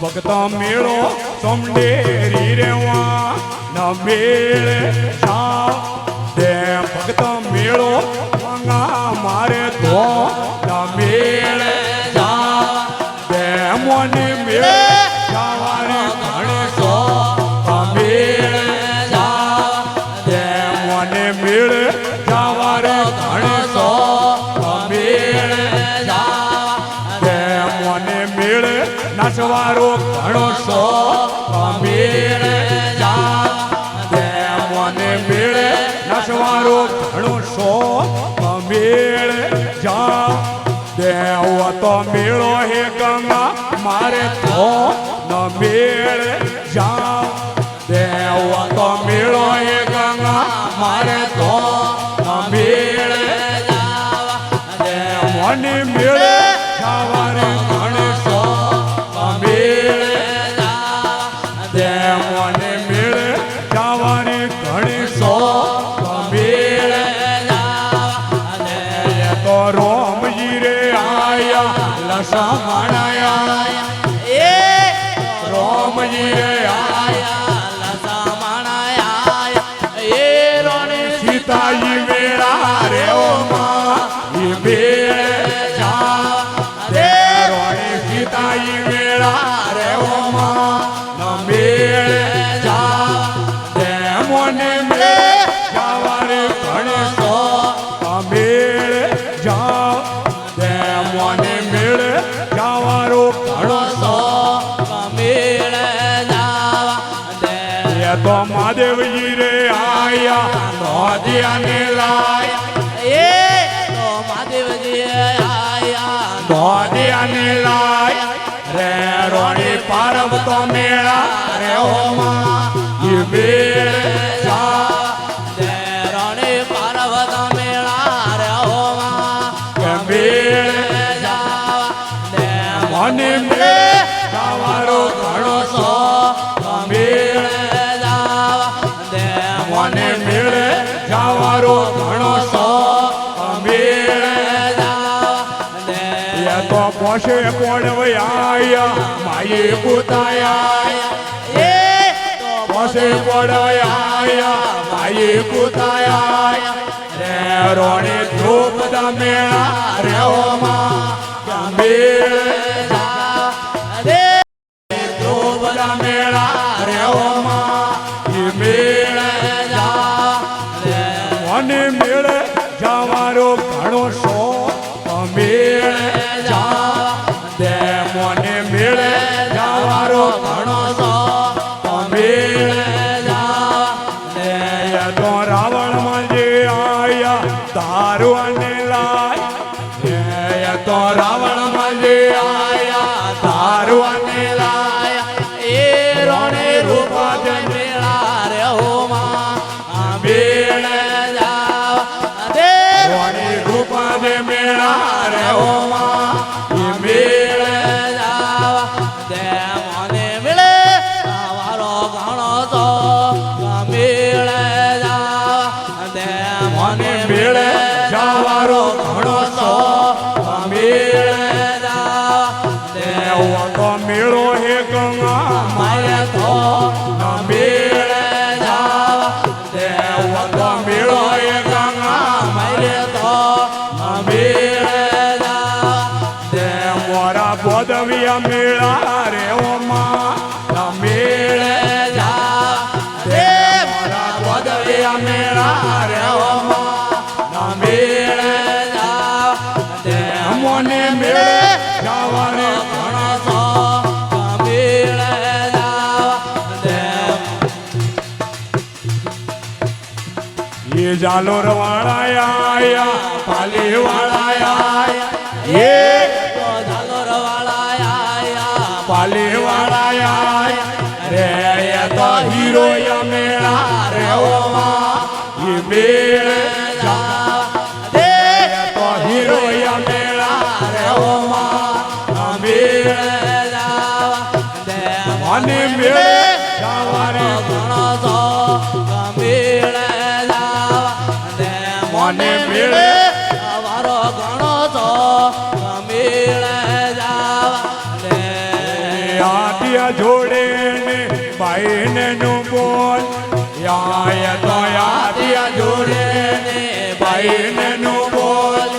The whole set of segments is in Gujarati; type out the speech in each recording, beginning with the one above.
ભગતા મેળો સમડેરી રેવા ના મેળે જાવ દે ભગતા મેળો મંગા મારે તો ના મેળે જાવ દે મને મેળે જવાને ગણેશો મેળે જાવ દે મને મેળે જવાને ગણેશો મેળે જાવ દે મને મેળે નાચવારો ઘણો શો મેળે જા દે મને મેળે નાચવારો ઘણો શો મેળે જા દેવો તો મેળો હે ગંગા મારે તો ન મેળે જા દેવો તો મેળો હે ગંગા મારે તો ન મેળે જા દે મને મેળે જવારે ગણેશો મેળે દે મને મેળે જવાની ગણેશો મેળે તો રોમજી રે આયા લસમણાયા એ રોમજી રે આયા લસમણાયા એ રોને સીતાજી મેળા રે ઓ માં એ મેળે જા દે રોને સીતાજી મેળા રે ઓ માં ન મેળે જા દે મને મેળે જવારે ગણેશો મેળે જા દે મને મેળે જવારો ગણેશો મેળે જા દે તો મહાદેવજી રે આયા નોધિયાને લાયા એ તો મહાદેવજી આયા નોધિયાને લાયા રે રોણી પાર્વતો મેળા રે ઓમાં એ મેળે જા દે રોણી પાર્વતો મેળા રે ઓમાં એ મેળે જા દે મને મેળે જવારો ઘણો સો મેળે જા દે મને મેળે જવારો ઘણો સો મેળે જા દે તો પોશે પડવયા માયે પુતાયા એ તો પોશે પડવયા માયે પુતાયા રે રોણે ધ્રુપદા મેળા રે ઓમાં મેળે જા રે ધ્રુપદા મેળા રે ઓમાં મેળે જા રે મને મેળે જવારો ઘણો શો મેળે જા દે મને મેળે જવારો ઘણો શો મેળે જા દે તો રાવણ માં જે આયા તારું અને લાય દે તો રાવણ માં જે આયા તારું અને લાય એ રોણે રૂપા જે મેળા રે હોમાં મેળે જા દે રોણે રૂપા જે મેળા રે હોમાં મેળે જા દે મને મેળે જવારો ઘણો તો મેળે જા દે મને મેળે જવારો ઘણો તો મેળે જા દેવો તો મેળો હે ગંગા મારે તો મેળે જા દેવો તો મેળો હે ગંગા મારે તો મેળે જા દે મોરા બોધવિયા મેળા રે ઓમાં મેળે જા દે મોરા બોધવિયા મેળા રે ઓમાં મેળે જા દે મને મેળે જવાને ઘણા સો મેળે જા દે ये जालोर वाला आया पाली वाला आया ये तो जालोर वाला आया पाली वाला आया रे ये तो हीरो या मेरा रे ओमा ये मेरे जा दे तो हीरो या मेरा रे ओमा मेरे जा दे मन मेरे जावारे घणो सो मेरे મેળે વારો ઘણો તો મેળે જાવા દે આટિયા જોડે ને ભાઈને નું બોલ યાય તો આટિયા જોડે ને ભાઈને નું બોલ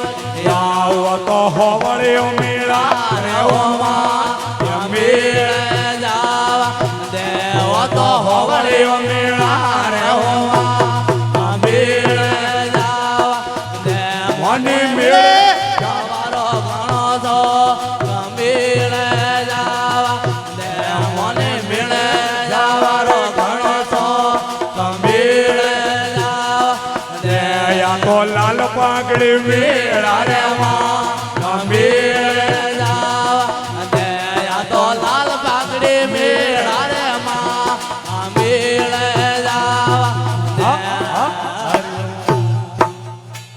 આવો તો હોવળ્યો મેળા રેવામાં મેળે જાવા દેવો તો હોવળ્યો મેળા રેવામાં મેળે જાવા દે મને મેળે વારો ઘણો તો મેળે જાવા દે મને મેળે જાવારો ઘણો તો મેળે જાવા દે યા તો લાલ પાઘડી મેળા રેવા મેળે જાવા દે યા તો